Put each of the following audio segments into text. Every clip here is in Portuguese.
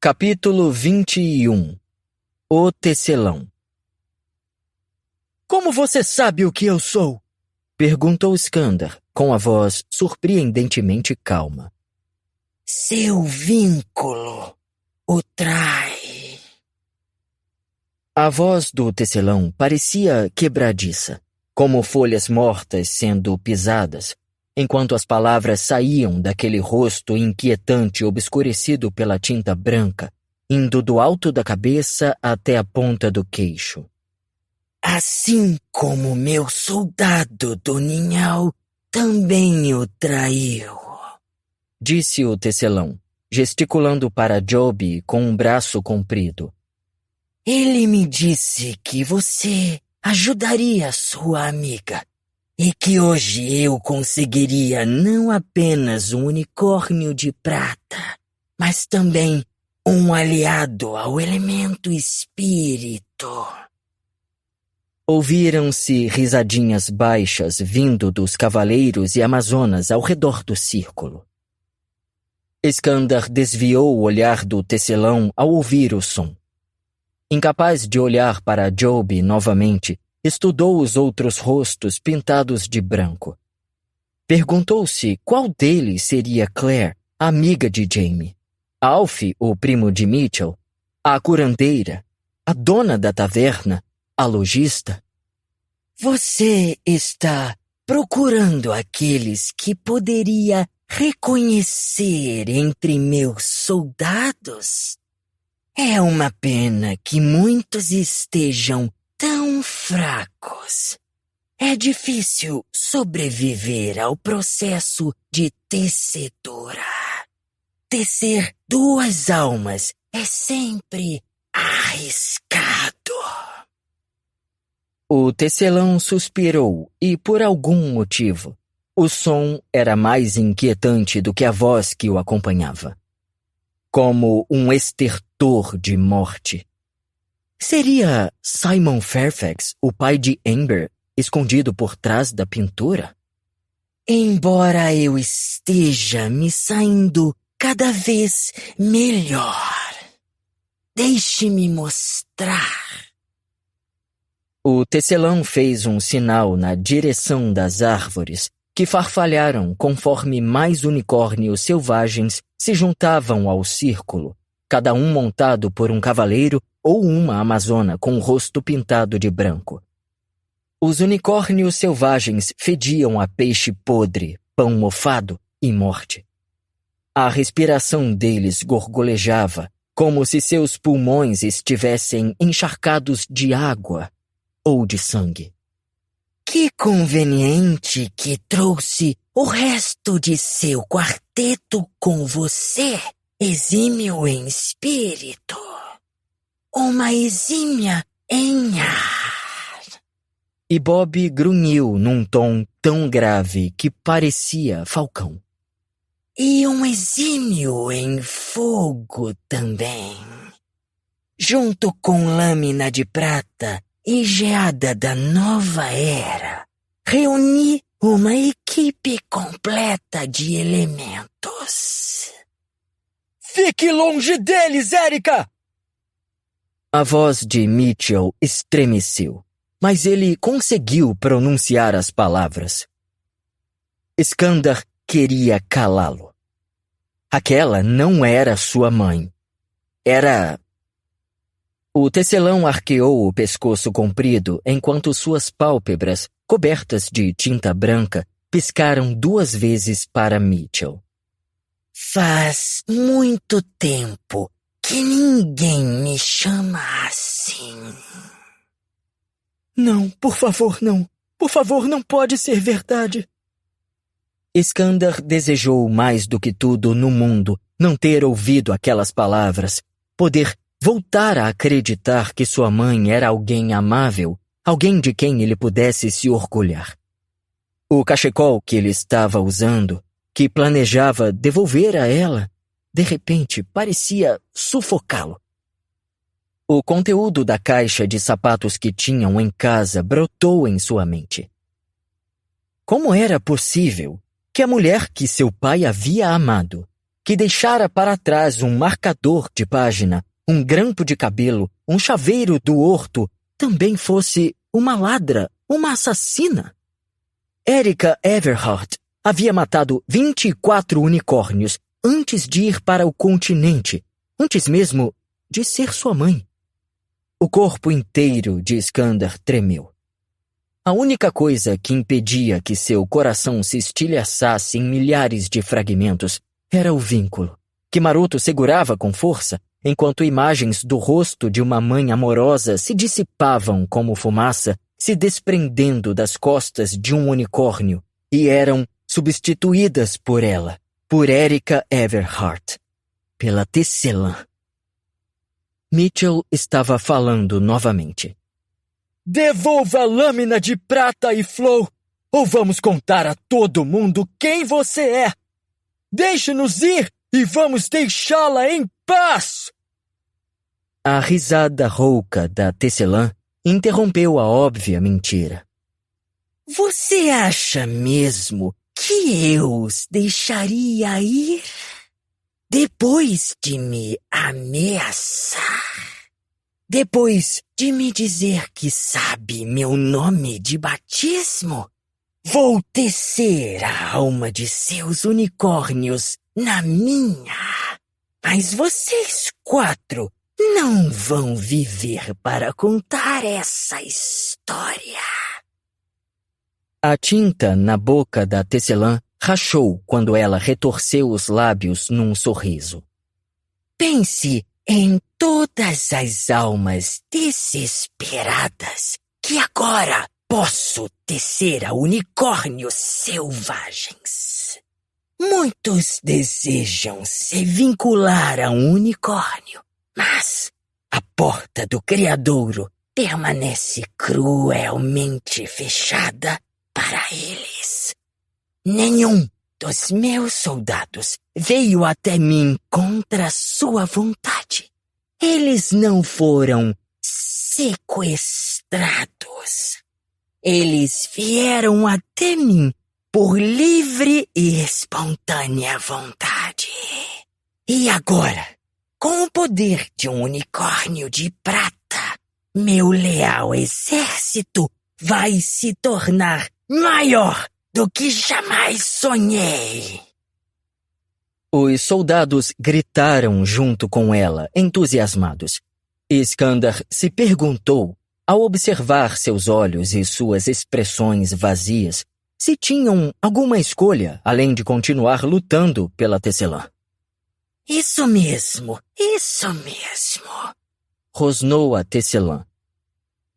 Capítulo 21. O Tecelão. Como você sabe o que eu sou? Perguntou Skandar, com a voz surpreendentemente calma. Seu vínculo o trai. A voz do tecelão parecia quebradiça, como folhas mortas sendo pisadas, enquanto as palavras saíam daquele rosto inquietante obscurecido pela tinta branca, indo do alto da cabeça até a ponta do queixo. Assim como meu soldado do ninhal também o traiu, disse o tecelão, gesticulando para Job com um braço comprido. Ele me disse que você ajudaria sua amiga e que hoje eu conseguiria não apenas um unicórnio de prata, mas também um aliado ao elemento espírito. Ouviram-se risadinhas baixas vindo dos cavaleiros e amazonas ao redor do círculo. Skandar desviou o olhar do tecelão ao ouvir o som. Incapaz de olhar para Job novamente, estudou os outros rostos pintados de branco. Perguntou-se qual deles seria Claire, a amiga de Jaime, Alf, o primo de Mitchell, a curandeira, a dona da taverna, a lojista. Você está procurando aqueles que poderia reconhecer entre meus soldados? É uma pena que muitos estejam tão fracos. É difícil sobreviver ao processo de tecedora. Tecer duas almas é sempre arriscado. O tecelão suspirou e, por algum motivo, o som era mais inquietante do que a voz que o acompanhava. Como um estertor de morte. Seria Simon Fairfax, o pai de Amber, escondido por trás da pintura? Embora eu esteja me saindo cada vez melhor, deixe-me mostrar. O tecelão fez um sinal na direção das árvores, que farfalharam conforme mais unicórnios selvagens se juntavam ao círculo, cada um montado por um cavaleiro ou uma amazona com o rosto pintado de branco. Os unicórnios selvagens fediam a peixe podre, pão mofado e morte. A respiração deles gorgolejava, como se seus pulmões estivessem encharcados de água ou de sangue. Que conveniente que trouxe o resto de seu quarteto com você, exímio em espírito. Uma exímia em ar. E Bob grunhiu num tom tão grave que parecia falcão. E um exímio em fogo também. Junto com lâmina de prata e geada da nova era, reuni uma equipe completa de elementos. Fique longe deles, Erika! A voz de Mitchell estremeceu, mas ele conseguiu pronunciar as palavras. Skandar queria calá-lo. Aquela não era sua mãe. Era... O tecelão arqueou o pescoço comprido enquanto suas pálpebras, cobertas de tinta branca, piscaram 2 vezes para Mitchell. Faz muito tempo que ninguém me chama assim. Não, por favor, não. Por favor, não pode ser verdade. Skandar desejou mais do que tudo no mundo não ter ouvido aquelas palavras, poder voltar a acreditar que sua mãe era alguém amável, alguém de quem ele pudesse se orgulhar. O cachecol que ele estava usando, que planejava devolver a ela, de repente parecia sufocá-lo. O conteúdo da caixa de sapatos que tinham em casa brotou em sua mente. Como era possível que a mulher que seu pai havia amado que deixara para trás um marcador de página, um grampo de cabelo, um chaveiro do horto, também fosse uma ladra, uma assassina? Erika Everhart havia matado 24 unicórnios antes de ir para o continente, antes mesmo de ser sua mãe. O corpo inteiro de Iskander tremeu. A única coisa que impedia que seu coração se estilhaçasse em milhares de fragmentos era o vínculo, que Maroto segurava com força, enquanto imagens do rosto de uma mãe amorosa se dissipavam como fumaça, se desprendendo das costas de um unicórnio, e eram substituídas por ela, por Erika Everhart, pela Tecelã. Mitchell estava falando novamente. Devolva a lâmina de prata e Flo, ou vamos contar a todo mundo quem você é. Deixe-nos ir e vamos deixá-la em paz! A risada rouca da Tecelã interrompeu a óbvia mentira. Você acha mesmo que eu os deixaria ir? Depois de me ameaçar? Depois de me dizer que sabe meu nome de batismo? Vou tecer a alma de seus unicórnios na minha. Mas vocês 4 não vão viver para contar essa história. A tinta na boca da Tecelã rachou quando ela retorceu os lábios num sorriso. Pense em todas as almas desesperadas que agora posso tecer a unicórnios selvagens. Muitos desejam se vincular a um unicórnio, mas a porta do criadouro permanece cruelmente fechada para eles. Nenhum dos meus soldados veio até mim contra sua vontade. Eles não foram sequestrados. Eles vieram até mim por livre e espontânea vontade. E agora, com o poder de um unicórnio de prata, meu leal exército vai se tornar maior do que jamais sonhei. Os soldados gritaram junto com ela, entusiasmados. Iskander se perguntou, ao observar seus olhos e suas expressões vazias, se tinham alguma escolha além de continuar lutando pela Tecelã. Isso mesmo, rosnou a Tecelã.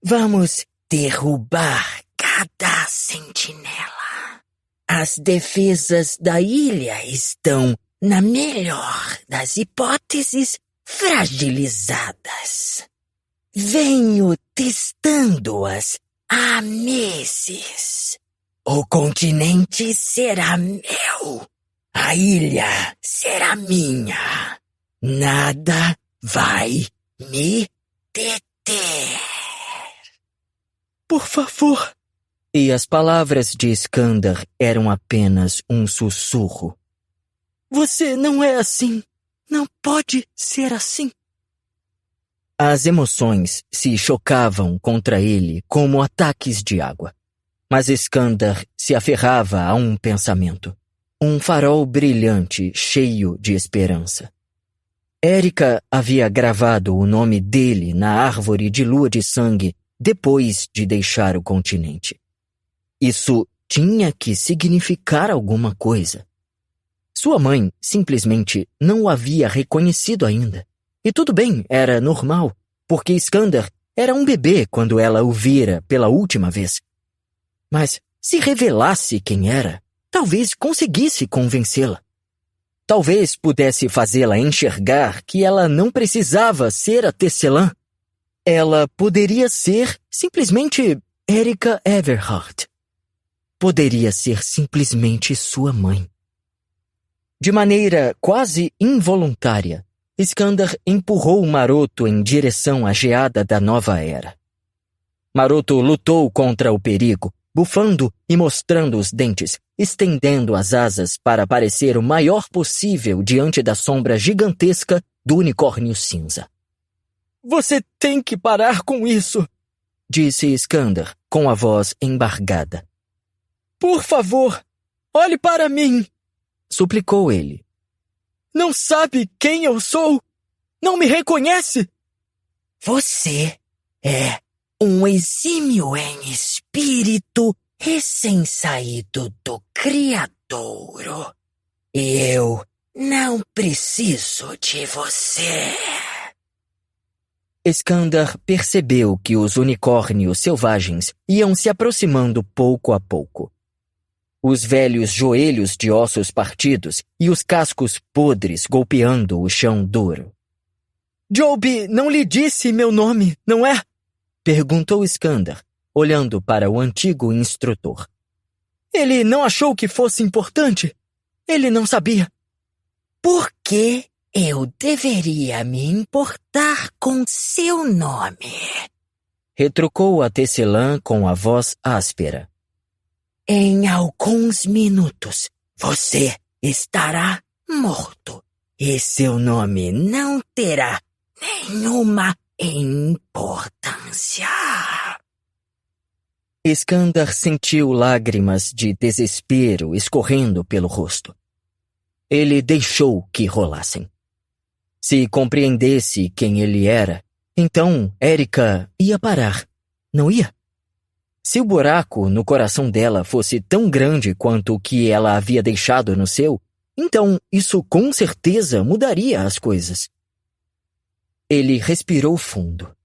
Vamos derrubar cada sentinela. As defesas da ilha estão, na melhor das hipóteses, fragilizadas. Venho testando-as há meses. O continente será meu. A ilha será minha. Nada vai me deter. Por favor. E as palavras de Iskander eram apenas um sussurro. Você não é assim. Não pode ser assim. As emoções se chocavam contra ele como ataques de água. Mas Iskander se aferrava a um pensamento. Um farol brilhante, cheio de esperança. Erika havia gravado o nome dele na árvore de lua de sangue depois de deixar o continente. Isso tinha que significar alguma coisa. Sua mãe simplesmente não o havia reconhecido ainda. E tudo bem, era normal, porque Iskander era um bebê quando ela o vira pela última vez. Mas se revelasse quem era, talvez conseguisse convencê-la. Talvez pudesse fazê-la enxergar que ela não precisava ser a Tecelã. Ela poderia ser simplesmente Erika Everhart. Poderia ser simplesmente sua mãe. De maneira quase involuntária, Iskander empurrou Maroto em direção à geada da nova era. Maroto lutou contra o perigo, bufando e mostrando os dentes, estendendo as asas para parecer o maior possível diante da sombra gigantesca do unicórnio cinza. Você tem que parar com isso, disse Iskander, com a voz embargada. Por favor, olhe para mim, suplicou ele. Não sabe quem eu sou? Não me reconhece? Você é um exímio em espírito recém-saído do Criadouro. E eu não preciso de você. Iskander percebeu que os unicórnios selvagens iam se aproximando pouco a pouco. Os velhos joelhos de ossos partidos e os cascos podres golpeando o chão duro. Joby não lhe disse meu nome, não é? Perguntou Iskander, olhando para o antigo instrutor. Ele não achou que fosse importante? Ele não sabia. Por que eu deveria me importar com seu nome? Retrucou a tecelã com a voz áspera. Em alguns minutos, você estará morto e seu nome não terá nenhuma importância. Iskander sentiu lágrimas de desespero escorrendo pelo rosto. Ele deixou que rolassem. Se compreendesse quem ele era, então Erika ia parar, não ia? Se o buraco no coração dela fosse tão grande quanto o que ela havia deixado no seu, então isso com certeza mudaria as coisas. Ele respirou fundo.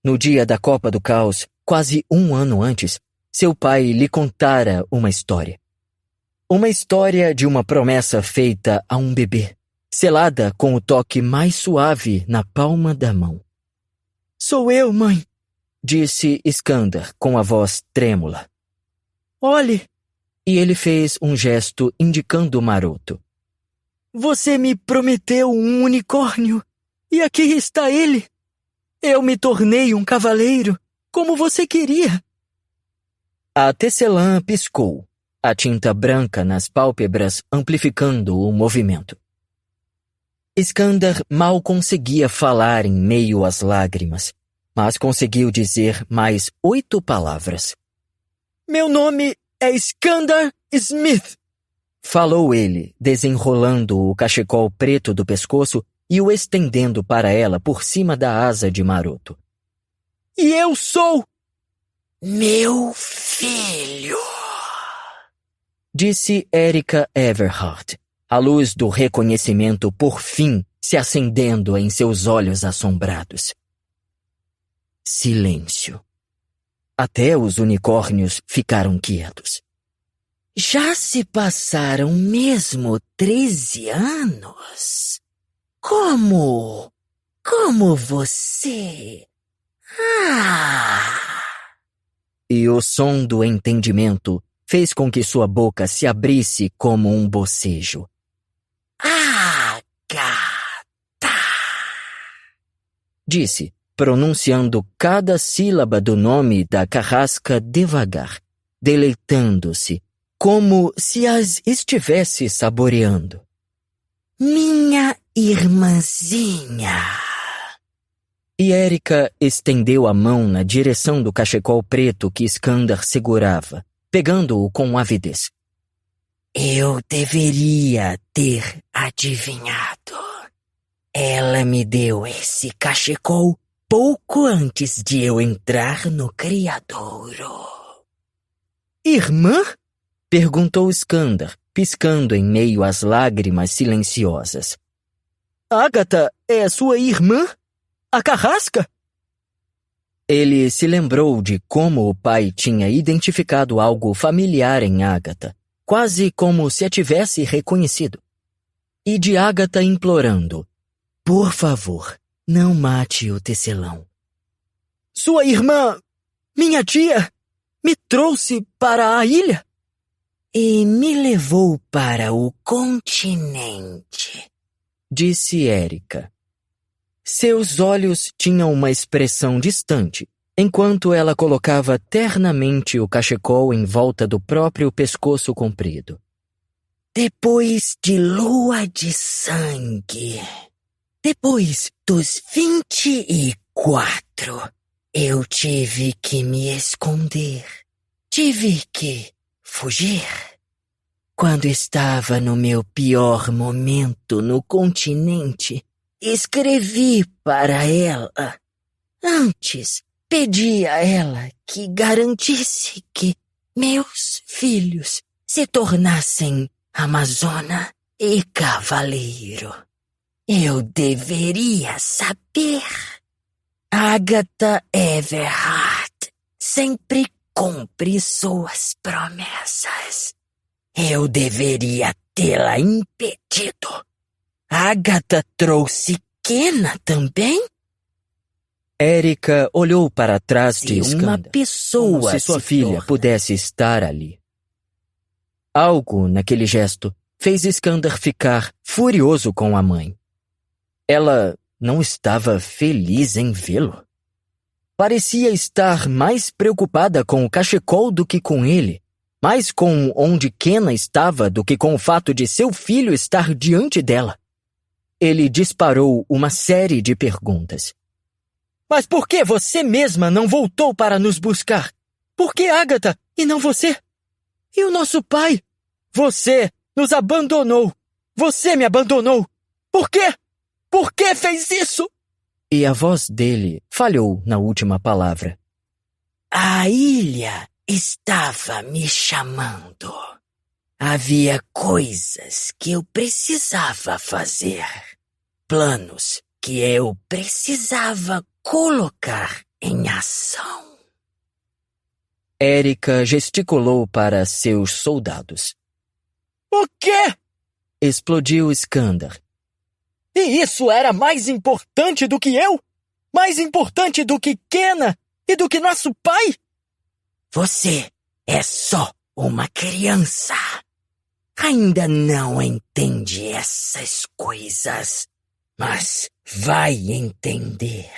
No dia da Copa do Caos, quase 1 ano antes, seu pai lhe contara uma história. Uma história de uma promessa feita a um bebê, selada com o toque mais suave na palma da mão. Sou eu, mãe, disse Iskander com a voz trêmula. Olhe! E ele fez um gesto indicando Maroto. Você me prometeu um unicórnio, e aqui está ele. Eu me tornei um cavaleiro, como você queria. A tecelã piscou, a tinta branca nas pálpebras amplificando o movimento. Iskander mal conseguia falar em meio às lágrimas, mas conseguiu dizer mais 8 palavras. Meu nome é Iskander Smith, falou ele, desenrolando o cachecol preto do pescoço e o estendendo para ela por cima da asa de Maroto. E eu sou meu filho, disse Erika Everhart, a luz do reconhecimento por fim se acendendo em seus olhos assombrados. Silêncio. Até os unicórnios ficaram quietos. Já se passaram mesmo 13 anos? Como você? E o som do entendimento fez com que sua boca se abrisse como um bocejo. Gata! Disse, pronunciando cada sílaba do nome da carrasca devagar, deleitando-se, como se as estivesse saboreando. Minha irmãzinha! E Erika estendeu a mão na direção do cachecol preto que Iskander segurava, pegando-o com avidez. Eu deveria ter adivinhado. Ela me deu esse cachecol pouco antes de eu entrar no Criadouro. Irmã? Perguntou Iskander, piscando em meio às lágrimas silenciosas. Ágata é sua irmã? A carrasca? Ele se lembrou de como o pai tinha identificado algo familiar em Ágata, quase como se a tivesse reconhecido. E de Ágata implorando, por favor, não mate o tecelão. Sua irmã, minha tia, me trouxe para a ilha? E me levou para o continente, disse Erika. Seus olhos tinham uma expressão distante, enquanto ela colocava ternamente o cachecol em volta do próprio pescoço comprido. Depois de lua de sangue, depois dos 24, eu tive que me esconder. Tive que fugir. Quando estava no meu pior momento no continente, escrevi para ela. Antes, pedi a ela que garantisse que meus filhos se tornassem amazona e cavaleiro. Eu deveria saber. Agatha Everhart sempre cumpre suas promessas. Eu deveria tê-la impedido. Agatha trouxe Kenna também? Erika olhou para trás de Se uma Iskander, pessoa como se sua se filha torna- pudesse estar ali. Algo naquele gesto fez Iskander ficar furioso com a mãe. Ela não estava feliz em vê-lo. Parecia estar mais preocupada com o cachecol do que com ele, mais com onde Kenna estava do que com o fato de seu filho estar diante dela. Ele disparou uma série de perguntas. Mas por que você mesma não voltou para nos buscar? Por que Agatha e não você? E o nosso pai? Você nos abandonou. Você me abandonou. Por quê? Por que fez isso? E a voz dele falhou na última palavra. A ilha estava me chamando. Havia coisas que eu precisava fazer. Planos que eu precisava colocar em ação. Erika gesticulou para seus soldados. O quê? Explodiu Iskander. E isso era mais importante do que eu? Mais importante do que Kenna e do que nosso pai? Você é só uma criança. Ainda não entende essas coisas, mas vai entender.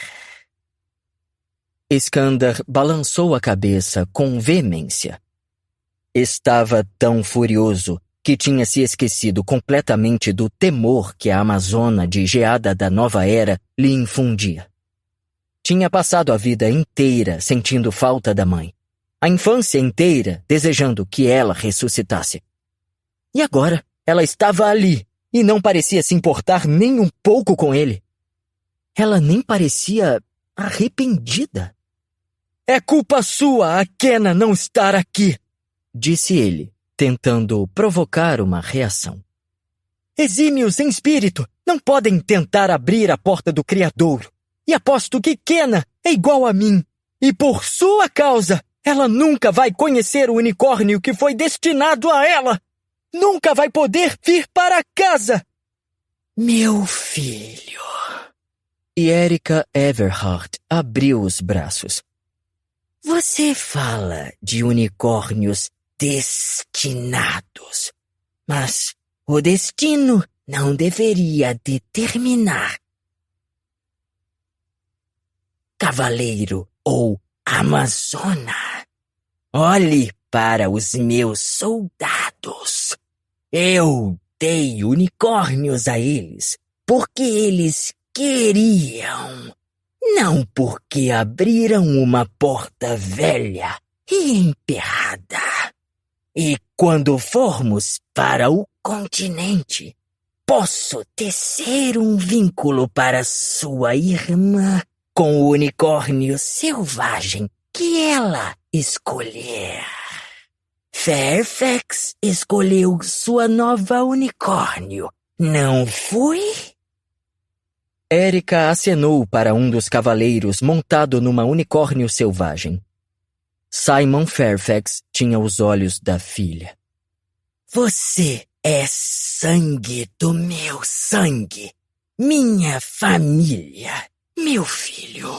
Iskander balançou a cabeça com veemência. Estava tão furioso que tinha se esquecido completamente do temor que a Amazona de Geada da Nova Era lhe infundia. Tinha passado a vida inteira sentindo falta da mãe, a infância inteira desejando que ela ressuscitasse. E agora ela estava ali e não parecia se importar nem um pouco com ele. Ela nem parecia arrependida. É culpa sua a Kenna não estar aqui, disse ele, tentando provocar uma reação. Exímios em espírito não podem tentar abrir a porta do criadouro. E aposto que Kenna é igual a mim. E por sua causa, ela nunca vai conhecer o unicórnio que foi destinado a ela. Nunca vai poder vir para casa. Meu filho. E Erika Everhart abriu os braços. Você fala de unicórnios destinados, mas o destino não deveria determinar. Cavaleiro ou amazona, olhe para os meus soldados. Eu dei unicórnios a eles porque eles queriam, não porque abriram uma porta velha e emperrada. E quando formos para o continente, posso tecer um vínculo para sua irmã com o unicórnio selvagem que ela escolher. Fairfax escolheu sua nova unicórnio, não foi? Erika acenou para um dos cavaleiros montado numa unicórnio selvagem. Simon Fairfax tinha os olhos da filha. Você é sangue do meu sangue, minha família, meu filho.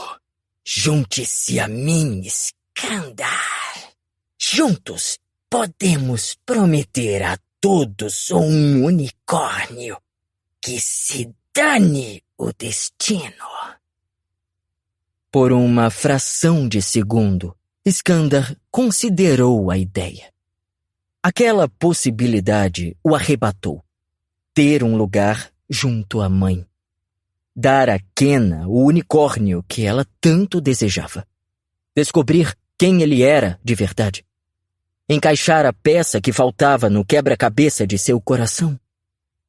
Junte-se a mim, Iskander. Juntos podemos prometer a todos um unicórnio. Que se dane o destino. Por uma fração de segundo, Iskandar considerou a ideia. Aquela possibilidade o arrebatou. Ter um lugar junto à mãe. Dar a Kena o unicórnio que ela tanto desejava. Descobrir quem ele era de verdade. Encaixar a peça que faltava no quebra-cabeça de seu coração.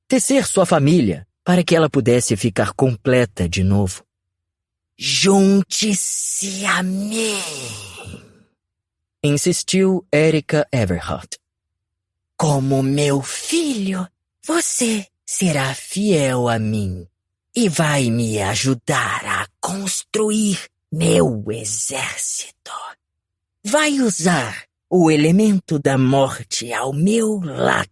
Tecer sua família para que ela pudesse ficar completa de novo. Junte-se a mim, insistiu Erika Everhart. Como meu filho, você será fiel a mim e vai me ajudar a construir meu exército. Vai usar o elemento da morte ao meu lado.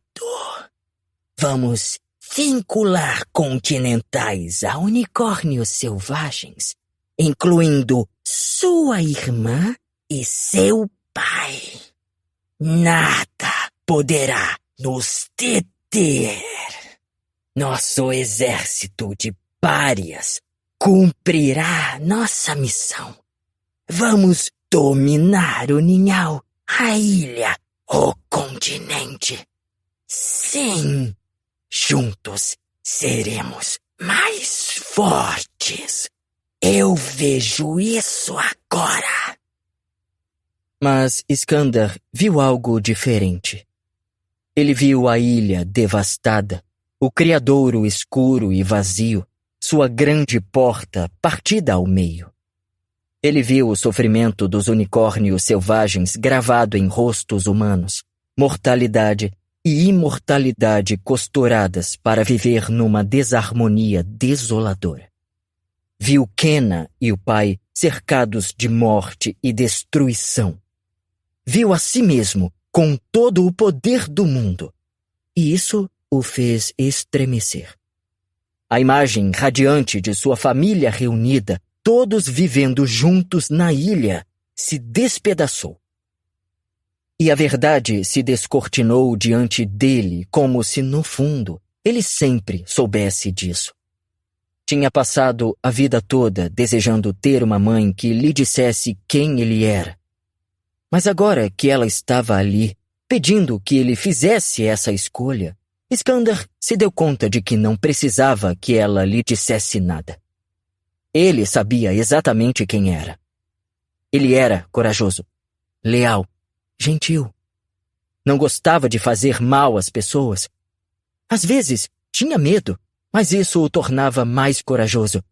Vamos vincular continentais a unicórnios selvagens, incluindo sua irmã e seu pai. Nada poderá nos deter. Nosso exército de párias cumprirá nossa missão. Vamos dominar o ninhal, a ilha, o continente. Sim, juntos seremos mais fortes. Eu vejo isso agora. Mas Iskandar viu algo diferente. Ele viu a ilha devastada, o criadouro escuro e vazio, sua grande porta partida ao meio. Ele viu o sofrimento dos unicórnios selvagens gravado em rostos humanos, mortalidade e imortalidade costuradas para viver numa desarmonia desoladora. Viu Kena e o pai cercados de morte e destruição. Viu a si mesmo com todo o poder do mundo, e isso o fez estremecer. A imagem radiante de sua família reunida, todos vivendo juntos na ilha, se despedaçou. E a verdade se descortinou diante dele como se, no fundo, ele sempre soubesse disso. Tinha passado a vida toda desejando ter uma mãe que lhe dissesse quem ele era. Mas agora que ela estava ali, pedindo que ele fizesse essa escolha, Iskandar se deu conta de que não precisava que ela lhe dissesse nada. Ele sabia exatamente quem era. Ele era corajoso, leal, gentil. Não gostava de fazer mal às pessoas. Às vezes, tinha medo, mas isso o tornava mais corajoso.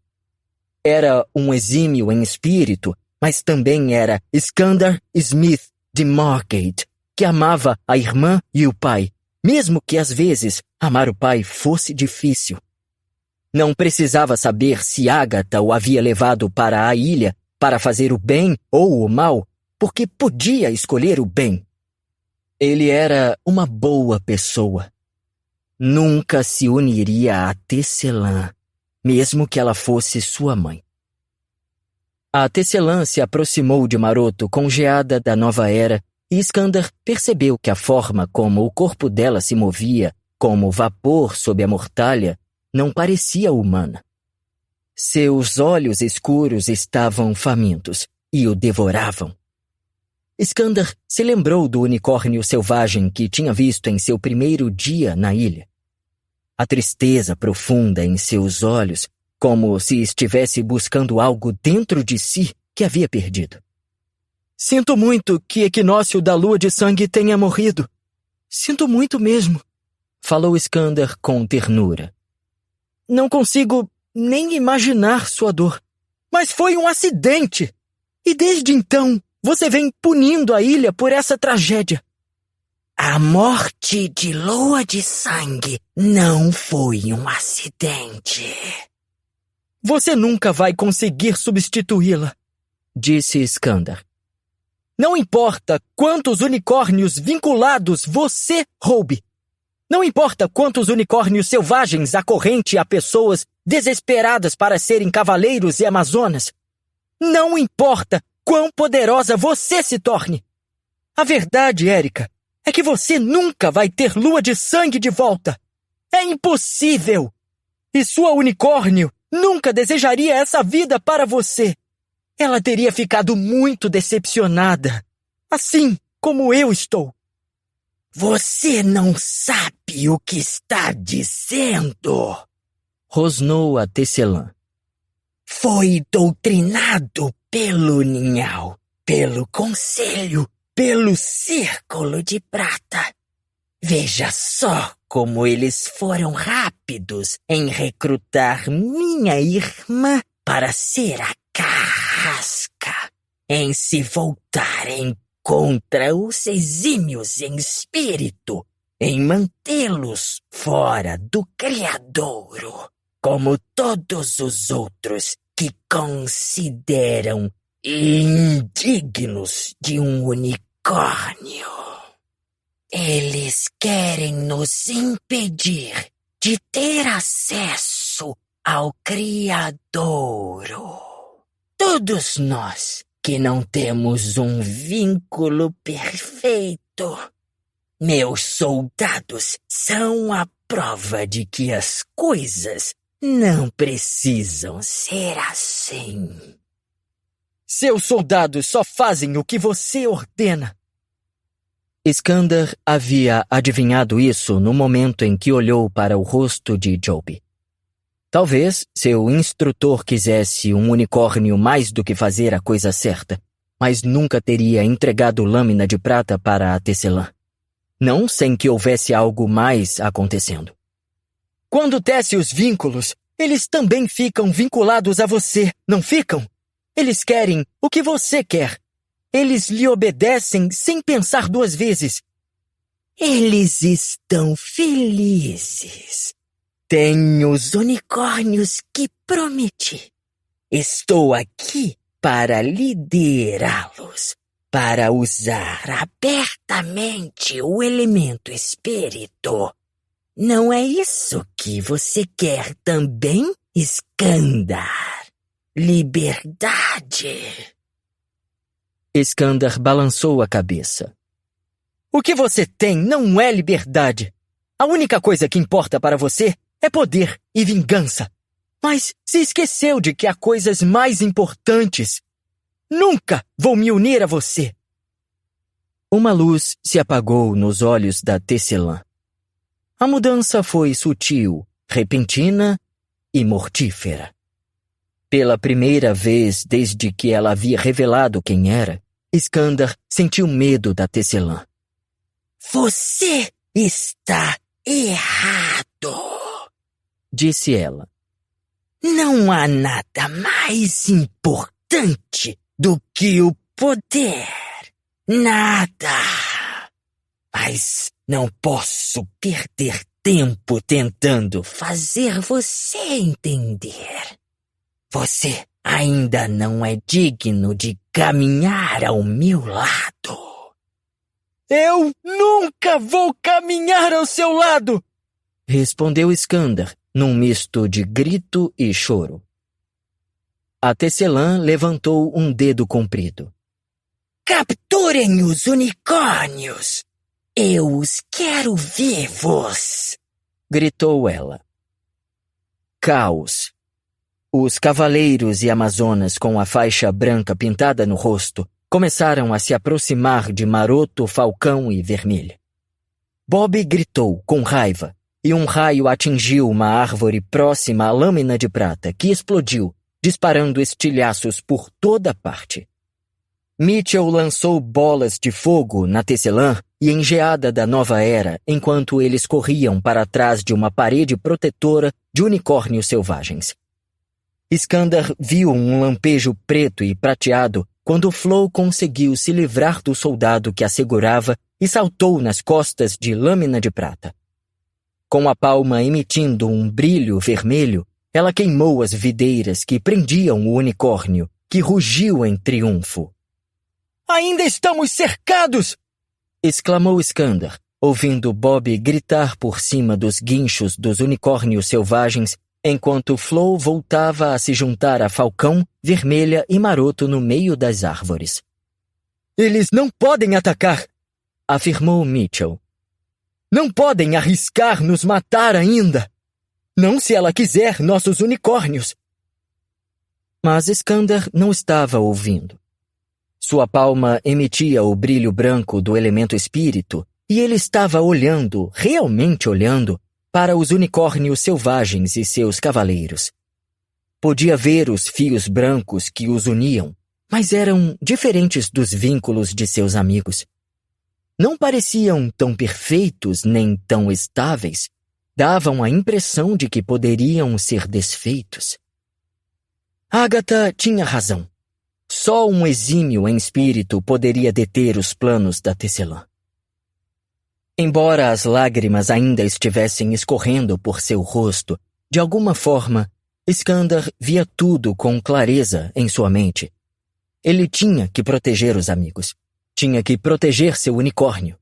Era um exímio em espírito, mas também era Iskandar Smith de Margate, que amava a irmã e o pai, mesmo que às vezes amar o pai fosse difícil. Não precisava saber se Agatha o havia levado para a ilha para fazer o bem ou o mal, porque podia escolher o bem. Ele era uma boa pessoa. Nunca se uniria a Tecelã, mesmo que ela fosse sua mãe. A Tecelã se aproximou de Maroto com geada da nova era e Iskandar percebeu que a forma como o corpo dela se movia, como vapor sob a mortalha, não parecia humana. Seus olhos escuros estavam famintos e o devoravam. Iskandar se lembrou do unicórnio selvagem que tinha visto em seu primeiro dia na ilha. A tristeza profunda em seus olhos, como se estivesse buscando algo dentro de si que havia perdido. Sinto muito que Equinócio da Lua de Sangue tenha morrido. Sinto muito mesmo, falou Iskandar com ternura. Não consigo nem imaginar sua dor. Mas foi um acidente. E desde então, você vem punindo a ilha por essa tragédia. A morte de Lua de Sangue não foi um acidente. Você nunca vai conseguir substituí-la, disse Iskandar. Não importa quantos unicórnios vinculados você roube. Não importa quantos unicórnios selvagens acorrente a pessoas desesperadas para serem cavaleiros e amazonas. Não importa quão poderosa você se torne. A verdade, Erika, é que você nunca vai ter Lua de Sangue de volta. É impossível. E sua unicórnio nunca desejaria essa vida para você. ela teria ficado muito decepcionada, assim como eu estou. Você não sabe o que está dizendo, rosnou a tecelã. Foi doutrinado pelo ninhal, pelo conselho, pelo círculo de prata. Veja só como eles foram rápidos em recrutar minha irmã para ser a carrasca, em se voltarem contra os exímios em espírito, em mantê-los fora do criadouro, como todos os outros que consideram indignos de um unicórnio. Eles querem nos impedir de ter acesso ao criadouro. Todos nós que não temos um vínculo perfeito. Meus soldados são a prova de que as coisas não precisam ser assim. Seus soldados só fazem o que você ordena. Iskandar havia adivinhado isso no momento em que olhou para o rosto de Jobi. Talvez seu instrutor quisesse um unicórnio mais do que fazer a coisa certa, mas nunca teria entregado lâmina de prata para a tecelã. Não sem que houvesse algo mais acontecendo. Quando tece os vínculos, eles também ficam vinculados a você, não ficam? Eles querem o que você quer. Eles lhe obedecem sem pensar duas vezes. Eles estão felizes. Tenho os unicórnios que prometi. Estou aqui para liderá-los, para usar abertamente o elemento espírito. Não é isso que você quer também, Iskandar? Liberdade. Iskandar balançou a cabeça. O que você tem não é liberdade. A única coisa que importa para você é poder e vingança. Mas se esqueceu de que há coisas mais importantes. Nunca vou me unir a você. Uma luz se apagou nos olhos da tecelã. A mudança foi sutil, repentina e mortífera. Pela primeira vez desde que ela havia revelado quem era, Iskandar sentiu medo da tecelã. Você está errado, disse ela. Não há nada mais importante do que o poder. Nada. Mas não posso perder tempo tentando fazer você entender. Você ainda não é digno de caminhar ao meu lado. Eu nunca vou caminhar ao seu lado! Respondeu Iskandar, num misto de grito e choro. A tecelã levantou um dedo comprido. Capturem os unicórnios! Eu os quero vivos! Gritou ela. Caos. Os cavaleiros e amazonas com a faixa branca pintada no rosto começaram a se aproximar de Maroto, Falcão e Vermelha. Bob gritou com raiva e um raio atingiu uma árvore próxima à lâmina de prata que explodiu, disparando estilhaços por toda parte. Mitchell lançou bolas de fogo na tecelã e engeada da nova era enquanto eles corriam para trás de uma parede protetora de unicórnios selvagens. Iskandar viu um lampejo preto e prateado quando Flow conseguiu se livrar do soldado que a segurava e saltou nas costas de lâmina de prata. Com a palma emitindo um brilho vermelho, ela queimou as videiras que prendiam o unicórnio, que rugiu em triunfo. Ainda estamos cercados! Exclamou Iskandar, ouvindo Bob gritar por cima dos guinchos dos unicórnios selvagens enquanto Flow voltava a se juntar a Falcão, Vermelha e Maroto no meio das árvores. Eles não podem atacar, afirmou Mitchell. Não podem arriscar nos matar ainda. Não se ela quiser nossos unicórnios. Mas Iskander não estava ouvindo. Sua palma emitia o brilho branco do elemento espírito e ele estava olhando, realmente olhando, para os unicórnios selvagens e seus cavaleiros. Podia ver os fios brancos que os uniam, mas eram diferentes dos vínculos de seus amigos. Não pareciam tão perfeitos nem tão estáveis, davam a impressão de que poderiam ser desfeitos. Agatha tinha razão. Só um exímio em espírito poderia deter os planos da Tecelã. Embora as lágrimas ainda estivessem escorrendo por seu rosto, de alguma forma, Iskander via tudo com clareza em sua mente. Ele tinha que proteger os amigos. Tinha que proteger seu unicórnio.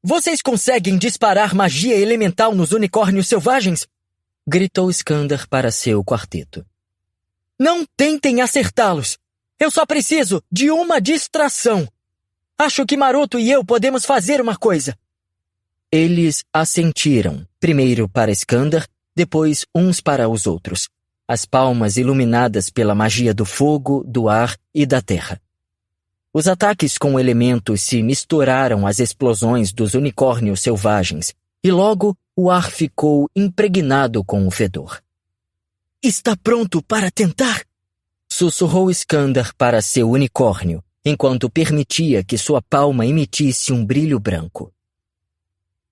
Vocês conseguem disparar magia elemental nos unicórnios selvagens? Gritou Iskander para seu quarteto. Não tentem acertá-los. Eu só preciso de uma distração. Acho que Maroto e eu podemos fazer uma coisa. Eles assentiram, primeiro para Iskander, depois uns para os outros, as palmas iluminadas pela magia do fogo, do ar e da terra. Os ataques com elementos se misturaram às explosões dos unicórnios selvagens, e logo o ar ficou impregnado com o fedor. Está pronto para tentar? Sussurrou Iskander para seu unicórnio, enquanto permitia que sua palma emitisse um brilho branco.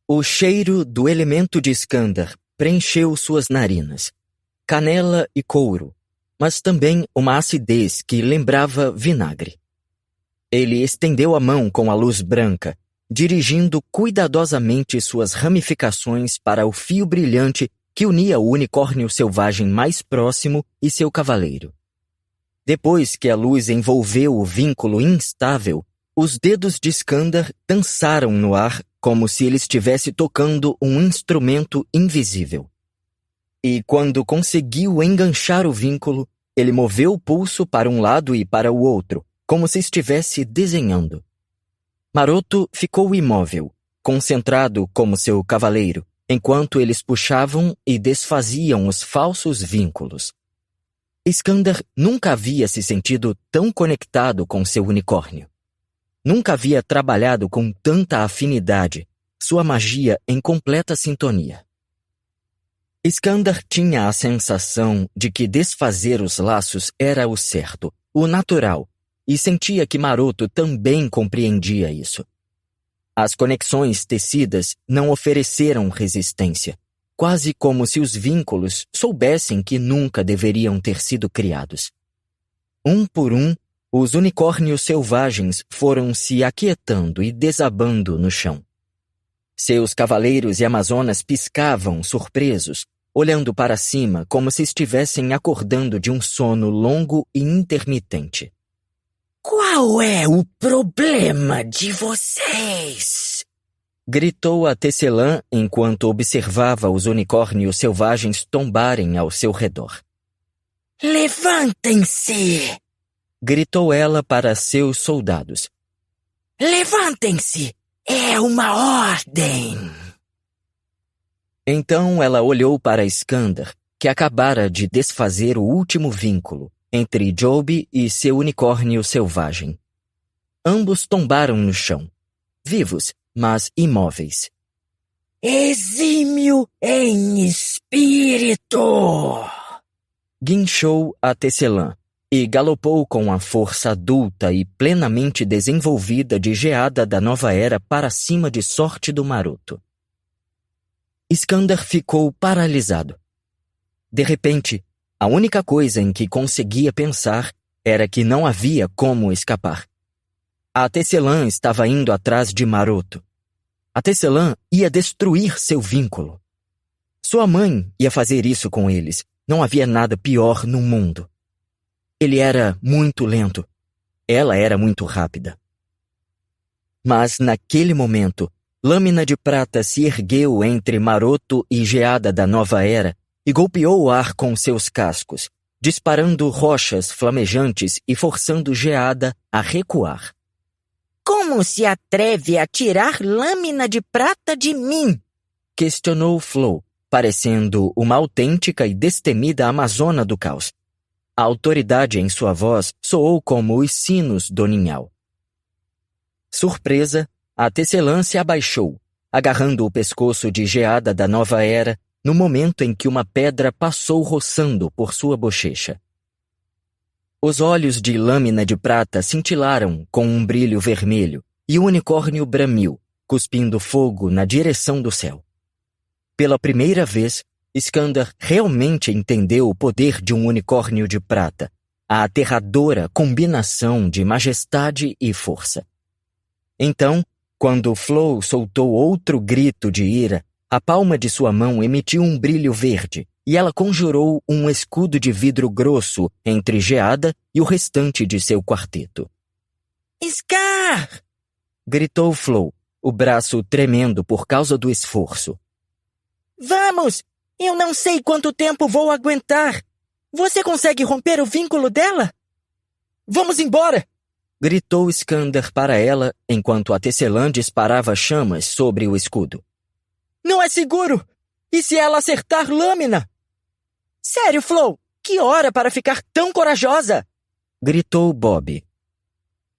O cheiro do elemento de Iskander preencheu suas narinas. Canela e couro, mas também uma acidez que lembrava vinagre. Ele estendeu a mão com a luz branca, dirigindo cuidadosamente suas ramificações para o fio brilhante que unia o unicórnio selvagem mais próximo e seu cavaleiro. Depois que a luz envolveu o vínculo instável, os dedos de Iskander dançaram no ar como se ele estivesse tocando um instrumento invisível. E quando conseguiu enganchar o vínculo, ele moveu o pulso para um lado e para o outro, como se estivesse desenhando. Maroto ficou imóvel, concentrado como seu cavaleiro, enquanto eles puxavam e desfaziam os falsos vínculos. Iskander nunca havia se sentido tão conectado com seu unicórnio. Nunca havia trabalhado com tanta afinidade, sua magia em completa sintonia. Iskander tinha a sensação de que desfazer os laços era o certo, o natural, e sentia que Maroto também compreendia isso. As conexões tecidas não ofereceram resistência, quase como se os vínculos soubessem que nunca deveriam ter sido criados. Um por um, os unicórnios selvagens foram se aquietando e desabando no chão. Seus cavaleiros e amazonas piscavam, surpresos, olhando para cima como se estivessem acordando de um sono longo e intermitente. Qual é o problema de vocês? Gritou a Tecelã enquanto observava os unicórnios selvagens tombarem ao seu redor. Levantem-se! Gritou ela para seus soldados. Levantem-se! É uma ordem! Então ela olhou para Iskander, que acabara de desfazer o último vínculo entre Job e seu unicórnio selvagem. Ambos tombaram no chão, vivos, mas imóveis. Exímio em espírito! Guinchou a Tecelã e galopou com a força adulta e plenamente desenvolvida de geada da nova era para cima de sorte do Maroto. Iskander ficou paralisado. De repente, a única coisa em que conseguia pensar era que não havia como escapar. A Tecelã estava indo atrás de Maroto. A Tecelã ia destruir seu vínculo. Sua mãe ia fazer isso com eles. Não havia nada pior no mundo. Ele era muito lento. Ela era muito rápida. Mas naquele momento, Lâmina de Prata se ergueu entre Maroto e Geada da Nova Era e golpeou o ar com seus cascos, disparando rochas flamejantes e forçando Geada a recuar. Como se atreve a tirar Lâmina de Prata de mim? Questionou Flow, parecendo uma autêntica e destemida amazona do caos. A autoridade em sua voz soou como os sinos do ninhal. Surpresa, a tecelã se abaixou, agarrando o pescoço de Geada da Nova Era no momento em que uma pedra passou roçando por sua bochecha. Os olhos de lâmina de prata cintilaram com um brilho vermelho e o unicórnio bramiu, cuspindo fogo na direção do céu. Pela primeira vez, Iskandar realmente entendeu o poder de um unicórnio de prata, a aterradora combinação de majestade e força. Então, quando Flow soltou outro grito de ira, a palma de sua mão emitiu um brilho verde e ela conjurou um escudo de vidro grosso entre Geada e o restante de seu quarteto. Scar! Gritou Flow, o braço tremendo por causa do esforço. Vamos! Eu não sei quanto tempo vou aguentar. Você consegue romper o vínculo dela? Vamos embora! Gritou Iskandar para ela enquanto a tecelã disparava chamas sobre o escudo. Não é seguro! E se ela acertar lâmina? Sério, Flow? Que hora para ficar tão corajosa? Gritou Bob.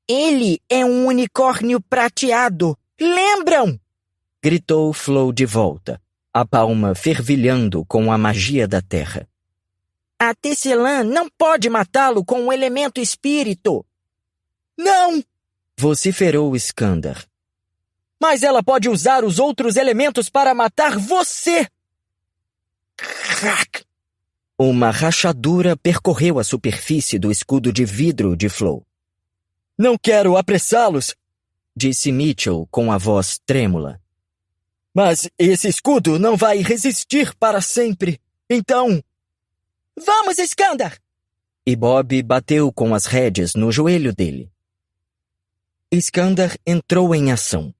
Ele é um unicórnio prateado. Lembram? Gritou Flow de volta, a palma fervilhando com a magia da terra. A tecelã não pode matá-lo com o elemento espírito. Não! Vociferou Iskandar. Mas ela pode usar os outros elementos para matar você! Uma rachadura percorreu a superfície do escudo de vidro de Flow. Não quero apressá-los, disse Mitchell com a voz trêmula. Mas esse escudo não vai resistir para sempre. Então... Vamos, Iskandar! E Bob bateu com as rédeas no joelho dele. Iskandar entrou em ação.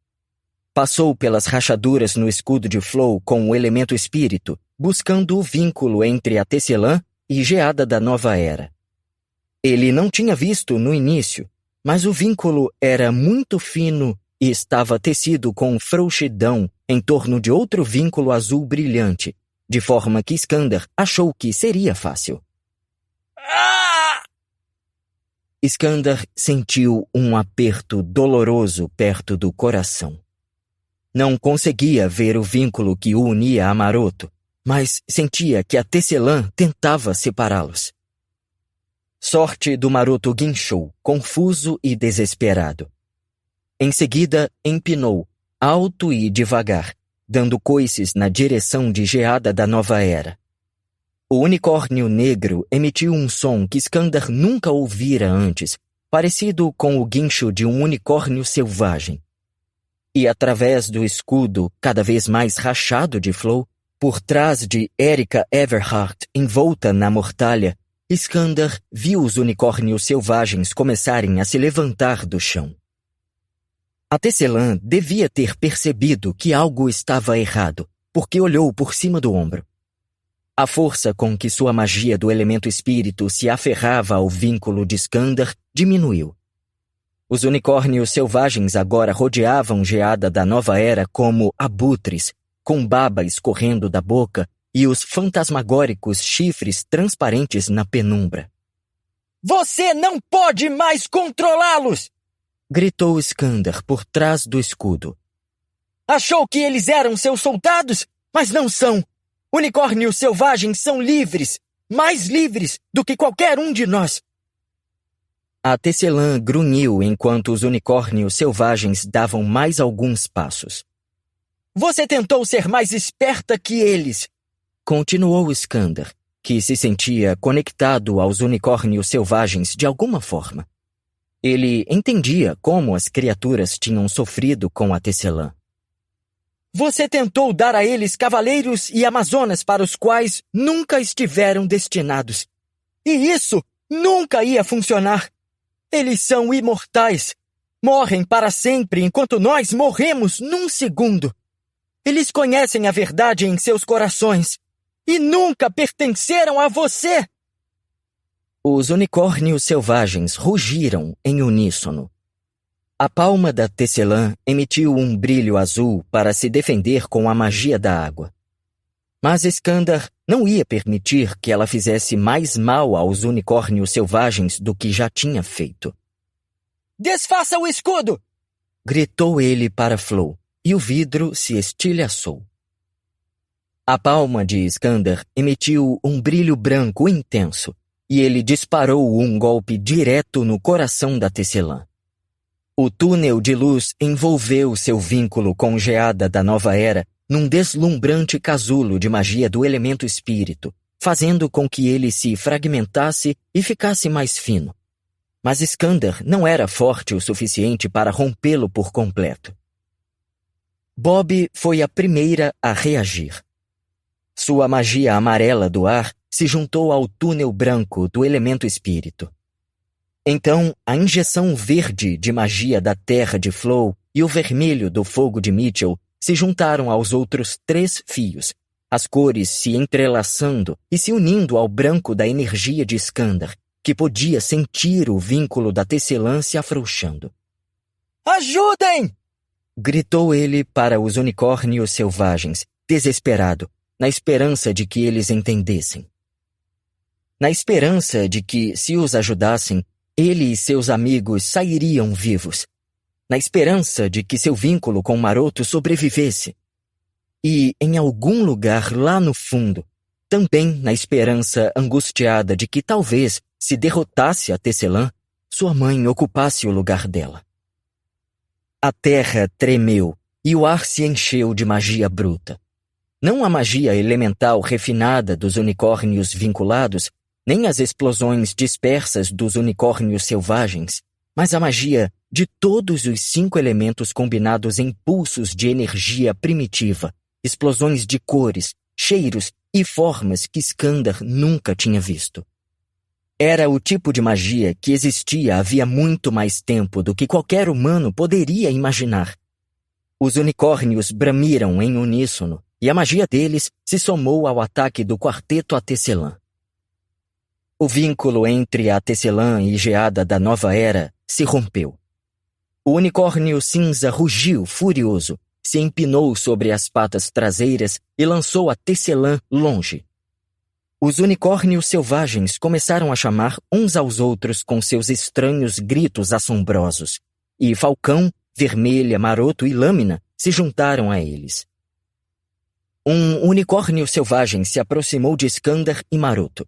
Passou pelas rachaduras no escudo de Flow com o elemento espírito, buscando o vínculo entre a tecelã e Geada da Nova Era. Ele não tinha visto no início, mas o vínculo era muito fino e estava tecido com frouxidão em torno de outro vínculo azul brilhante, de forma que Iskandar achou que seria fácil. Iskandar sentiu um aperto doloroso perto do coração. Não conseguia ver o vínculo que o unia a Maroto, mas sentia que a tecelã tentava separá-los. Sorte do Maroto guinchou, confuso e desesperado. Em seguida, empinou, alto e devagar, dando coices na direção de Geada da Nova Era. O unicórnio negro emitiu um som que Iskandar nunca ouvira antes, parecido com o guincho de um unicórnio selvagem. E através do escudo cada vez mais rachado de Flow, por trás de Erika Everhart envolta na mortalha, Iskandar viu os unicórnios selvagens começarem a se levantar do chão. A tecelã devia ter percebido que algo estava errado, porque olhou por cima do ombro. A força com que sua magia do elemento espírito se aferrava ao vínculo de Iskandar diminuiu. Os unicórnios selvagens agora rodeavam Geada da Nova Era como abutres, com baba escorrendo da boca e os fantasmagóricos chifres transparentes na penumbra. Você não pode mais controlá-los! Gritou Iskandar por trás do escudo. Achou que eles eram seus soldados? Mas não são! Unicórnios selvagens são livres! Mais livres do que qualquer um de nós! A tecelã grunhiu enquanto os unicórnios selvagens davam mais alguns passos. Você tentou ser mais esperta que eles! Continuou Iskandar, que se sentia conectado aos unicórnios selvagens de alguma forma. Ele entendia como as criaturas tinham sofrido com a tecelã. Você tentou dar a eles cavaleiros e amazonas para os quais nunca estiveram destinados. E isso nunca ia funcionar. Eles são imortais. Morrem para sempre enquanto nós morremos num segundo. Eles conhecem a verdade em seus corações e nunca pertenceram a você. Os unicórnios selvagens rugiram em uníssono. A palma da tecelã emitiu um brilho azul para se defender com a magia da água. Mas Skandar não ia permitir que ela fizesse mais mal aos unicórnios selvagens do que já tinha feito. Desfaça o escudo! Gritou ele para Flow, e o vidro se estilhaçou. A palma de Skandar emitiu um brilho branco intenso, e ele disparou um golpe direto no coração da tecelã. O túnel de luz envolveu seu vínculo com geada da nova era num deslumbrante casulo de magia do elemento espírito, fazendo com que ele se fragmentasse e ficasse mais fino. Mas Skandar não era forte o suficiente para rompê-lo por completo. Bob foi a primeira a reagir. Sua magia amarela do ar se juntou ao túnel branco do elemento espírito. Então, a injeção verde de magia da terra de Flow e o vermelho do fogo de Mitchell se juntaram aos outros 3 fios, as cores se entrelaçando e se unindo ao branco da energia de Skandar, que podia sentir o vínculo da tecelã se afrouxando. Ajudem! Gritou ele para os unicórnios selvagens, desesperado, na esperança de que eles entendessem. Na esperança de que, se os ajudassem, ele e seus amigos sairiam vivos. Na esperança de que seu vínculo com Maroto sobrevivesse. E, em algum lugar lá no fundo, também na esperança angustiada de que talvez, se derrotasse a tecelã, sua mãe ocupasse o lugar dela. A terra tremeu e o ar se encheu de magia bruta. Não a magia elemental refinada dos unicórnios vinculados, nem as explosões dispersas dos unicórnios selvagens, mas a magia de todos os 5 elementos combinados em pulsos de energia primitiva, explosões de cores, cheiros e formas que Skandar nunca tinha visto. Era o tipo de magia que existia havia muito mais tempo do que qualquer humano poderia imaginar. Os unicórnios bramiram em uníssono e a magia deles se somou ao ataque do quarteto Atecelã. O vínculo entre a tecelã e geada da nova era se rompeu. O unicórnio cinza rugiu furioso, se empinou sobre as patas traseiras e lançou a tecelã longe. Os unicórnios selvagens começaram a chamar uns aos outros com seus estranhos gritos assombrosos, e Falcão, Vermelha, Maroto e Lâmina se juntaram a eles. Um unicórnio selvagem se aproximou de Skandar e Maroto.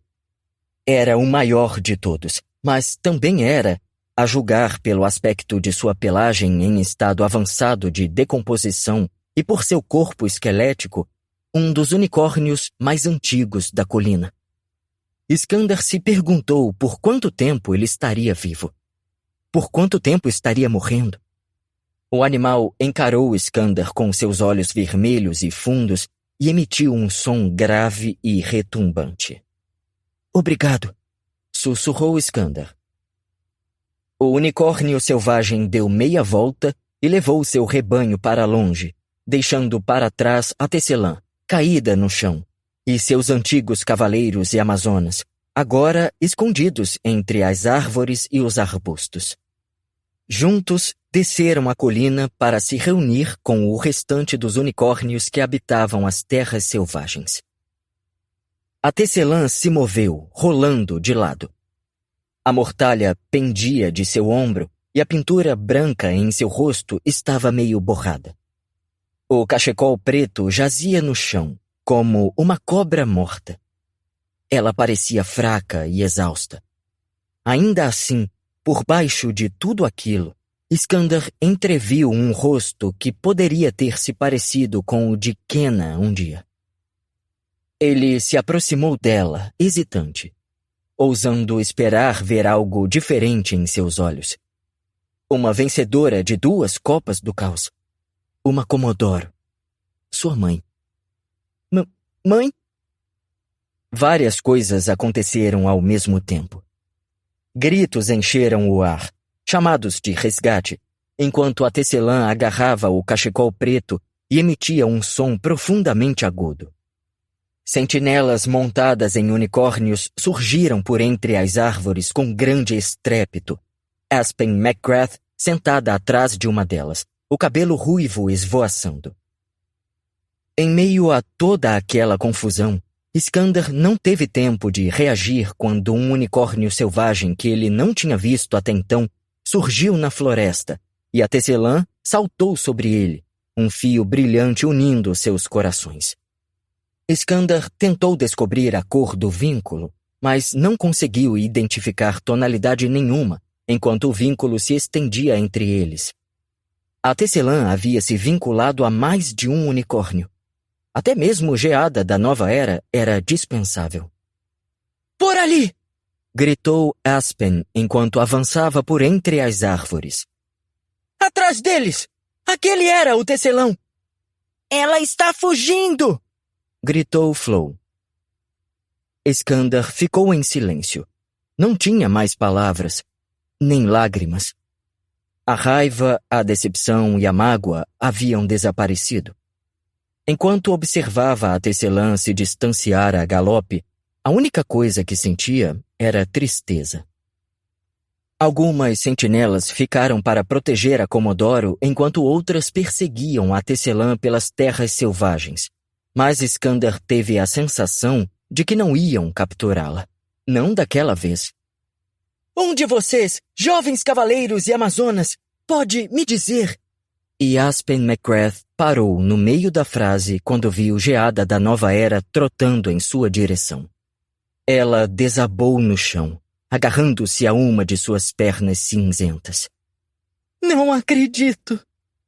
Era o maior de todos, mas também era, a julgar pelo aspecto de sua pelagem em estado avançado de decomposição e por seu corpo esquelético, um dos unicórnios mais antigos da colina. Skandar se perguntou por quanto tempo ele estaria vivo. Por quanto tempo estaria morrendo? O animal encarou Skandar com seus olhos vermelhos e fundos e emitiu um som grave e retumbante. Obrigado, sussurrou Skandar. O unicórnio selvagem deu meia volta e levou seu rebanho para longe, deixando para trás a tecelã, caída no chão, e seus antigos cavaleiros e amazonas, agora escondidos entre as árvores e os arbustos. Juntos, desceram a colina para se reunir com o restante dos unicórnios que habitavam as terras selvagens. A tecelã se moveu, rolando de lado. A mortalha pendia de seu ombro e a pintura branca em seu rosto estava meio borrada. O cachecol preto jazia no chão, como uma cobra morta. Ela parecia fraca e exausta. Ainda assim, por baixo de tudo aquilo, Skandar entreviu um rosto que poderia ter se parecido com o de Kena um dia. Ele se aproximou dela, hesitante, ousando esperar ver algo diferente em seus olhos. Uma vencedora de 2 copas do caos. Uma Comodoro. Sua mãe. Mãe? Várias coisas aconteceram ao mesmo tempo. Gritos encheram o ar, chamados de resgate, enquanto a tecelã agarrava o cachecol preto e emitia um som profundamente agudo. Sentinelas montadas em unicórnios surgiram por entre as árvores com grande estrépito. Aspen McGrath sentada atrás de uma delas, o cabelo ruivo esvoaçando. Em meio a toda aquela confusão, Iskander não teve tempo de reagir quando um unicórnio selvagem que ele não tinha visto até então surgiu na floresta e a tecelã saltou sobre ele, um fio brilhante unindo seus corações. Iskander tentou descobrir a cor do vínculo, mas não conseguiu identificar tonalidade nenhuma enquanto o vínculo se estendia entre eles. A tecelã havia se vinculado a mais de um unicórnio. Até mesmo geada da nova era dispensável. Por ali! Gritou Aspen enquanto avançava por entre as árvores. Atrás deles! Aquele era o tecelão! Ela está fugindo! Gritou Flow. Iskander ficou em silêncio. Não tinha mais palavras, nem lágrimas. A raiva, a decepção e a mágoa haviam desaparecido. Enquanto observava a tecelã se distanciar a galope, a única coisa que sentia era tristeza. Algumas sentinelas ficaram para proteger a Comodoro enquanto outras perseguiam a tecelã pelas terras selvagens. Mas Iskander teve a sensação de que não iam capturá-la. Não daquela vez. Um de vocês, jovens cavaleiros e amazonas, pode me dizer... E Aspen McGrath parou no meio da frase quando viu Geada da Nova Era trotando em sua direção. Ela desabou no chão, agarrando-se a uma de suas pernas cinzentas. Não acredito!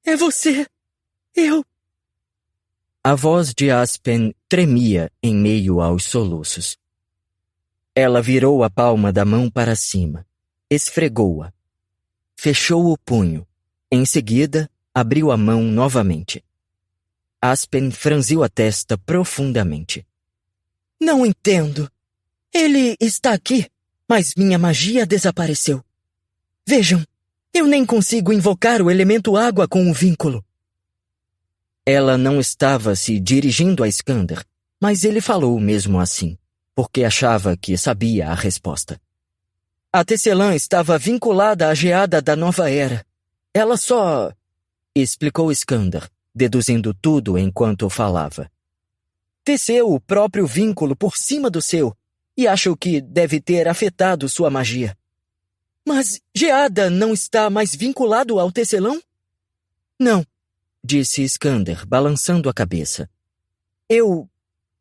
É você! Eu... A voz de Aspen tremia em meio aos soluços. Ela virou a palma da mão para cima, esfregou-a. Fechou o punho. Em seguida, abriu a mão novamente. Aspen franziu a testa profundamente. Não entendo. Ele está aqui, mas minha magia desapareceu. Vejam, eu nem consigo invocar o elemento água com o vínculo. Ela não estava se dirigindo a Iskander, mas ele falou mesmo assim, porque achava que sabia a resposta. A tecelã estava vinculada à geada da nova era. Ela só... explicou Iskander, deduzindo tudo enquanto falava. Teceu o próprio vínculo por cima do seu, e acho que deve ter afetado sua magia. Mas Geada não está mais vinculado ao tecelão? Não, disse Iskander, balançando a cabeça.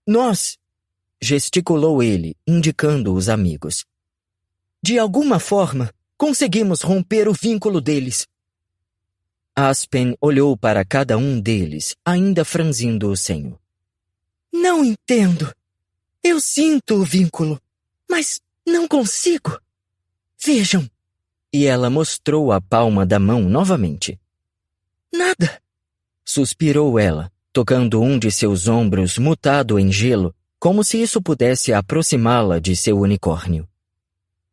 Nós, gesticulou ele, indicando os amigos. De alguma forma, conseguimos romper o vínculo deles. Aspen olhou para cada um deles, ainda franzindo o senho. Não entendo. Eu sinto o vínculo, mas não consigo. Vejam. E ela mostrou a palma da mão novamente. Nada. Suspirou ela, tocando um de seus ombros mutado em gelo, como se isso pudesse aproximá-la de seu unicórnio.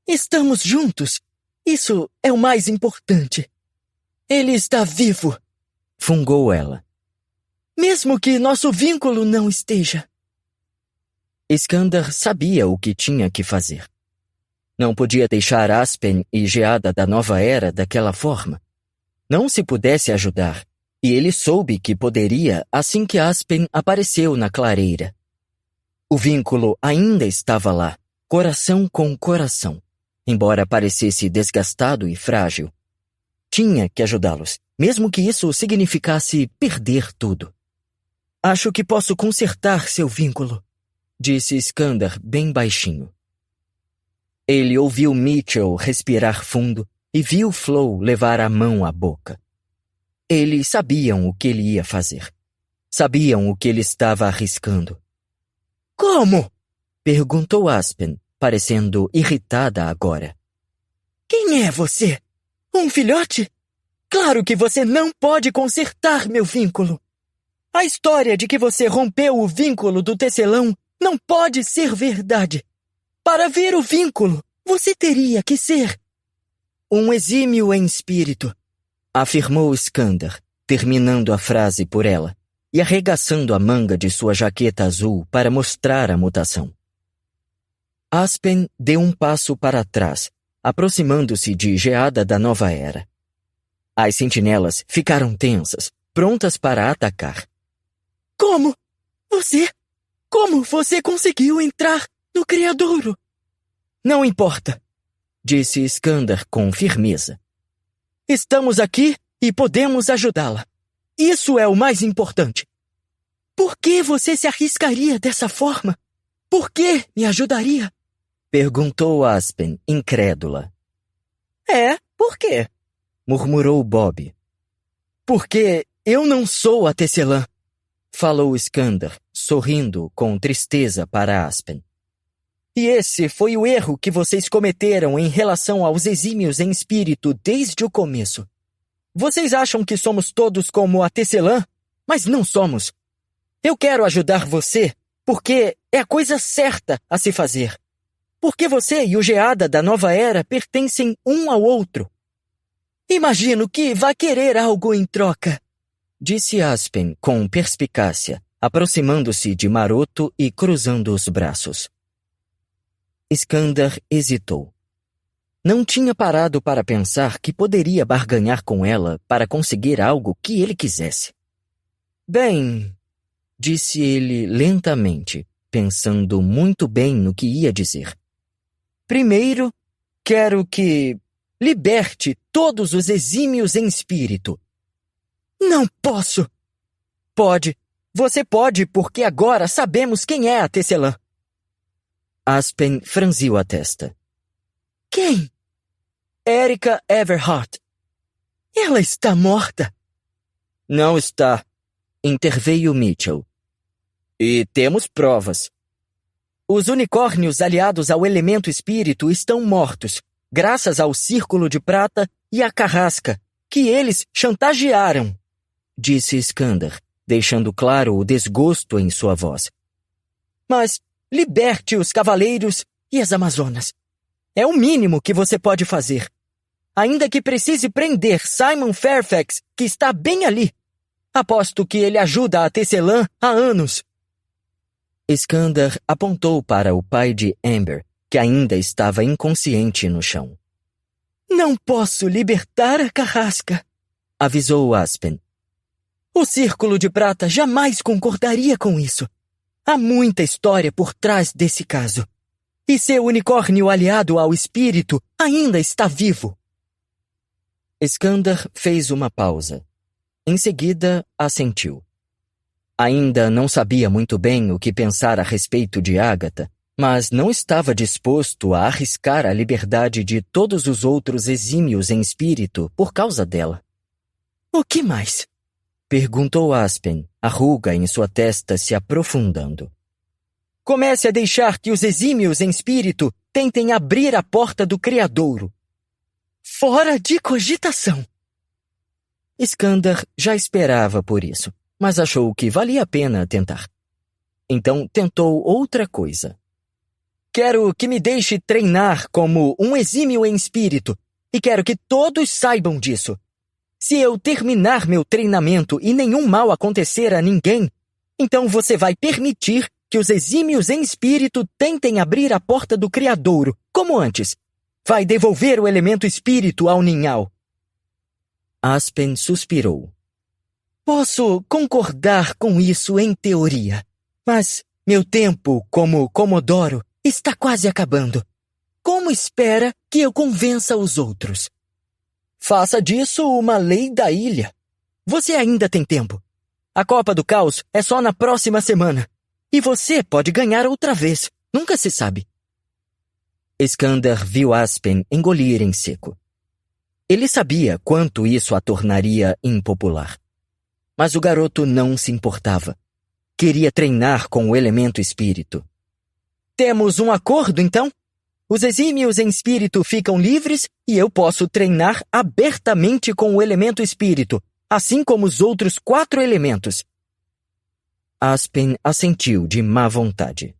Estamos juntos. Isso é o mais importante. Ele está vivo, fungou ela. Mesmo que nosso vínculo não esteja. Iskander sabia o que tinha que fazer. Não podia deixar Aspen e Geada da Nova Era daquela forma. Não se pudesse ajudar, e ele soube que poderia assim que Aspen apareceu na clareira. O vínculo ainda estava lá, coração com coração, embora parecesse desgastado e frágil. Tinha que ajudá-los, mesmo que isso significasse perder tudo. Acho que posso consertar seu vínculo, disse Iskander bem baixinho. Ele ouviu Mitchell respirar fundo e viu Flow levar a mão à boca. Eles sabiam o que ele ia fazer. Sabiam o que ele estava arriscando. Como? Perguntou Aspen, parecendo irritada agora. Quem é você? Um filhote? Claro que você não pode consertar meu vínculo. A história de que você rompeu o vínculo do tecelão não pode ser verdade. Para ver o vínculo, você teria que ser um exímio em espírito, afirmou Iskander, terminando a frase por ela e arregaçando a manga de sua jaqueta azul para mostrar a mutação. Aspen deu um passo para trás, aproximando-se de Geada da Nova Era. As sentinelas ficaram tensas, prontas para atacar. Como? Como você conseguiu entrar no criadouro? Não importa, disse Iskander com firmeza. Estamos aqui e podemos ajudá-la. Isso é o mais importante. Por que você se arriscaria dessa forma? Por que me ajudaria? Perguntou Aspen, incrédula. Por quê? Murmurou Bob. Porque eu não sou a Tecelã, falou Iskander, sorrindo com tristeza para Aspen. E esse foi o erro que vocês cometeram em relação aos exímios em espírito desde o começo. Vocês acham que somos todos como a Tecelã, mas não somos. Eu quero ajudar você porque é a coisa certa a se fazer. Porque você e o Geada da Nova Era pertencem um ao outro. Imagino que vai querer algo em troca, disse Aspen com perspicácia, aproximando-se de Maroto e cruzando os braços. Iskander hesitou. Não tinha parado para pensar que poderia barganhar com ela para conseguir algo que ele quisesse. Bem, disse ele lentamente, pensando muito bem no que ia dizer. Primeiro, quero que liberte todos os exímios em espírito. Não posso! Pode. Você pode porque agora sabemos quem é a Tecelã. Aspen franziu a testa. Quem? Erika Everhart. Ela está morta. Não está, interveio Mitchell. E temos provas. Os unicórnios aliados ao elemento espírito estão mortos, graças ao Círculo de Prata e à Carrasca, que eles chantagearam, disse Iskander, deixando claro o desgosto em sua voz. Mas liberte os cavaleiros e as amazonas. É o mínimo que você pode fazer. Ainda que precise prender Simon Fairfax, que está bem ali. Aposto que ele ajuda a Tecelã há anos. Iskander apontou para o pai de Amber, que ainda estava inconsciente no chão. Não posso libertar a Carrasca, avisou Aspen. O Círculo de Prata jamais concordaria com isso. Há muita história por trás desse caso. E seu unicórnio aliado ao espírito ainda está vivo. Iskander fez uma pausa. Em seguida, assentiu. Ainda não sabia muito bem o que pensar a respeito de Agatha, mas não estava disposto a arriscar a liberdade de todos os outros exímios em espírito por causa dela. O que mais? Perguntou Aspen, a ruga em sua testa se aprofundando. Comece a deixar que os exímios em espírito tentem abrir a porta do criadouro. Fora de cogitação! Iskander já esperava por isso, mas achou que valia a pena tentar. Então tentou outra coisa. Quero que me deixe treinar como um exímio em espírito, e quero que todos saibam disso. Se eu terminar meu treinamento e nenhum mal acontecer a ninguém, então você vai permitir que os exímios em espírito tentem abrir a porta do criadouro, como antes. Vai devolver o elemento espírito ao ninhal. Aspen suspirou. Posso concordar com isso em teoria, mas meu tempo como Comodoro está quase acabando. Como espera que eu convença os outros? Faça disso uma lei da ilha. Você ainda tem tempo. A Copa do Caos é só na próxima semana. E você pode ganhar outra vez. Nunca se sabe. Iskander viu Aspen engolir em seco. Ele sabia quanto isso a tornaria impopular. Mas o garoto não se importava. Queria treinar com o elemento espírito. Temos um acordo, então? Os exímios em espírito ficam livres e eu posso treinar abertamente com o elemento espírito, assim como os outros 4 elementos. Aspen assentiu de má vontade.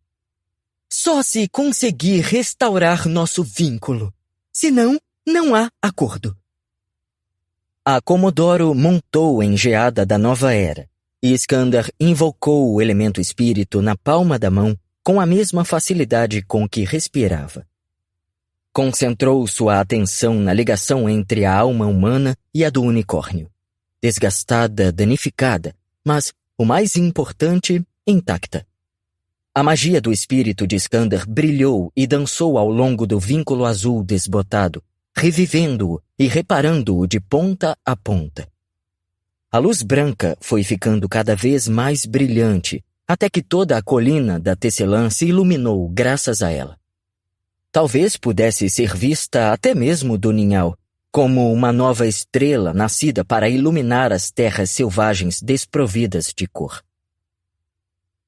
Só se conseguir restaurar nosso vínculo. Senão, não há acordo. A Comodoro montou em Geada da Nova Era, e Iskander invocou o elemento espírito na palma da mão com a mesma facilidade com que respirava. Concentrou sua atenção na ligação entre a alma humana e a do unicórnio. Desgastada, danificada, mas, o mais importante, intacta. A magia do espírito de Iskander brilhou e dançou ao longo do vínculo azul desbotado, revivendo-o e reparando-o de ponta a ponta. A luz branca foi ficando cada vez mais brilhante, até que toda a colina da Tesselã se iluminou graças a ela. Talvez pudesse ser vista até mesmo do Ninhal, como uma nova estrela nascida para iluminar as terras selvagens desprovidas de cor.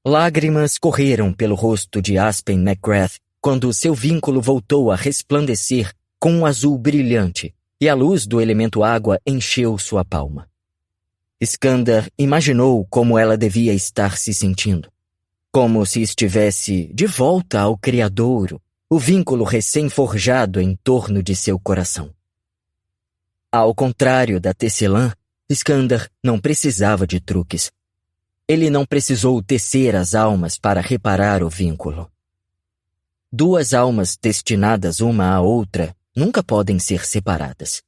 Lágrimas correram pelo rosto de Aspen McGrath quando seu vínculo voltou a resplandecer com um azul brilhante e a luz do elemento água encheu sua palma. Iskander imaginou como ela devia estar se sentindo. Como se estivesse de volta ao Criadouro, o vínculo recém-forjado em torno de seu coração. Ao contrário da Tesselã, Iskander não precisava de truques. Ele não precisou tecer as almas para reparar o vínculo. Duas almas destinadas uma à outra nunca podem ser separadas.